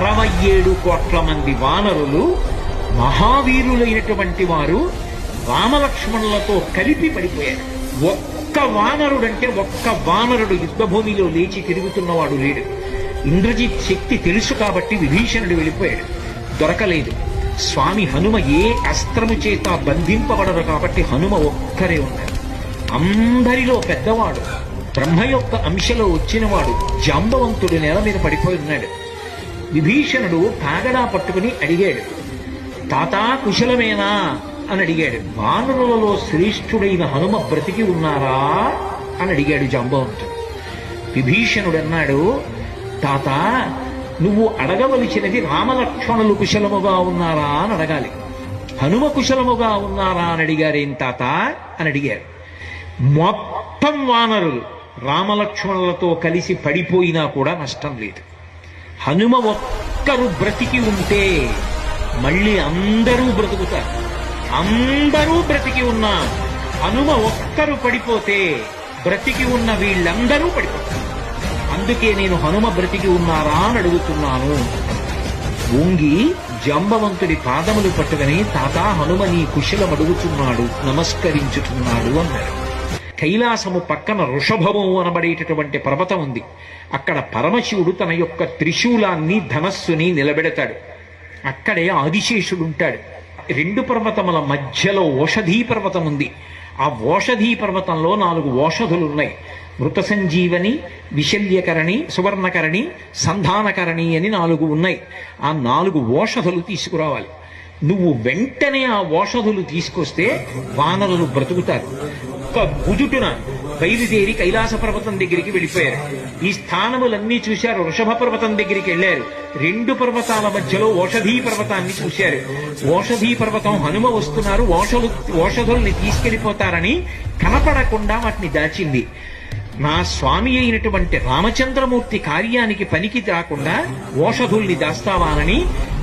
67 కోట్ల మంది వానరులు మహావీరులైనటువంటి వారు రామలక్ష్మణులతో కలిపి పడిపోయారు. ఒక్క వానరుడు యుద్ధభూమిలో లేచి తిరుగుతున్నవాడు లేడు. ఇంద్రజిత్ శక్తి తెలుసు కాబట్టి విభీషణుడు వెళ్ళిపోయాడు, దొరకలేదు. స్వామి హనుమ ఏ అస్త్రము చేత బంధింపబడరు కాబట్టి హనుమ ఒక్కరే ఉన్నారు. అందరిలో పెద్దవాడు, బ్రహ్మ యొక్క అంశలో వచ్చినవాడు జాంబవంతుడు నేల మీద పడిపోయి ఉన్నాడు. విభీషణుడు కాగడా పట్టుకుని అడిగాడు, తాతా కుశలమేనా అని అడిగాడు. వానరులలో శ్రేష్ఠుడైన హనుమ బ్రతికి ఉన్నారా అని అడిగాడు జాంబవంతుడు. విభీషణుడు అన్నాడు, తాత నువ్వు అడగవలసినది రామలక్ష్మణులు కుశలముగా ఉన్నారా అని అడగాలి. హనుమ కుశలముగా ఉన్నారా అని అడిగారేం తాత అని అడిగారు. మొత్తం వానరులు రామలక్ష్మణులతో కలిసి పడిపోయినా కూడా నష్టం లేదు. హనుమ ఒక్కరు బ్రతికి ఉంటే మళ్ళీ అందరూ బ్రతుకుతారు. అందరూ బ్రతికి ఉన్నా హనుమ ఒక్కరు పడిపోతే బ్రతికి ఉన్న వీళ్ళందరూ పడిపోతారు. అందుకే నేను హనుమ బ్రతికి ఉన్నారా అని అడుగుతున్నాను. వంగి జాంబవంతుడి పాదములు పట్టుకుని తాతా హనుమ నీ కుశలం అడుగుతున్నాడు, నమస్కరించుతున్నాడు అన్నాడు. కైలాసము పక్కన వృషభము అనబడేటటువంటి పర్వతం ఉంది. అక్కడ పరమశివుడు తన యొక్క త్రిశూలాన్ని ధనస్సుని నిలబెడతాడు. అక్కడే ఆదిశేషుడుంటాడు. 2 పర్వతముల మధ్యలో ఓషధీ పర్వతం ఉంది. ఆ ఓషధీ పర్వతంలో 4 ఓషధులున్నాయి. మృత సంజీవని, విశల్యకరణి, సువర్ణకరణి, సంధానకరణి అని 4 ఉన్నాయి. ఆ 4 ఓషధులు తీసుకురావాలి. నువ్వు వెంటనే ఆ ఓషధులు తీసుకొస్తే వానరులు బ్రతుకుతారు. ఒక్క గుజుటున బయలుదేరి కైలాస పర్వతం దగ్గరికి వెళ్ళిపోయారు. ఈ స్థానములన్నీ చూశారు. వృషభ పర్వతం దగ్గరికి వెళ్ళారు. 2 పర్వతాల మధ్యలో ఓషధీ పర్వతాన్ని చూశారు. ఓషధీ పర్వతం హనుమ వస్తున్నారు, ఓషధుల్ని తీసుకెళ్లిపోతారని కనపడకుండా వాటిని దాచింది. నా స్వామి అయినటువంటి రామచంద్రమూర్తి కార్యానికి పనికి రాకుండా ఓషధుల్ని దాస్తావానని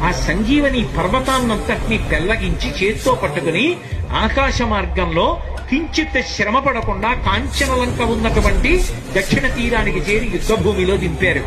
ఆ సంజీవని పర్వతాన్నంతటినీ పెళ్లగించి చేత్తో పట్టుకుని ఆకాశ మార్గంలో కించిత్ శ్రమ పడకుండా కాంచనలంక ఉన్నటువంటి దక్షిణ తీరానికి చేరి యుద్ధభూమిలో దింపారు.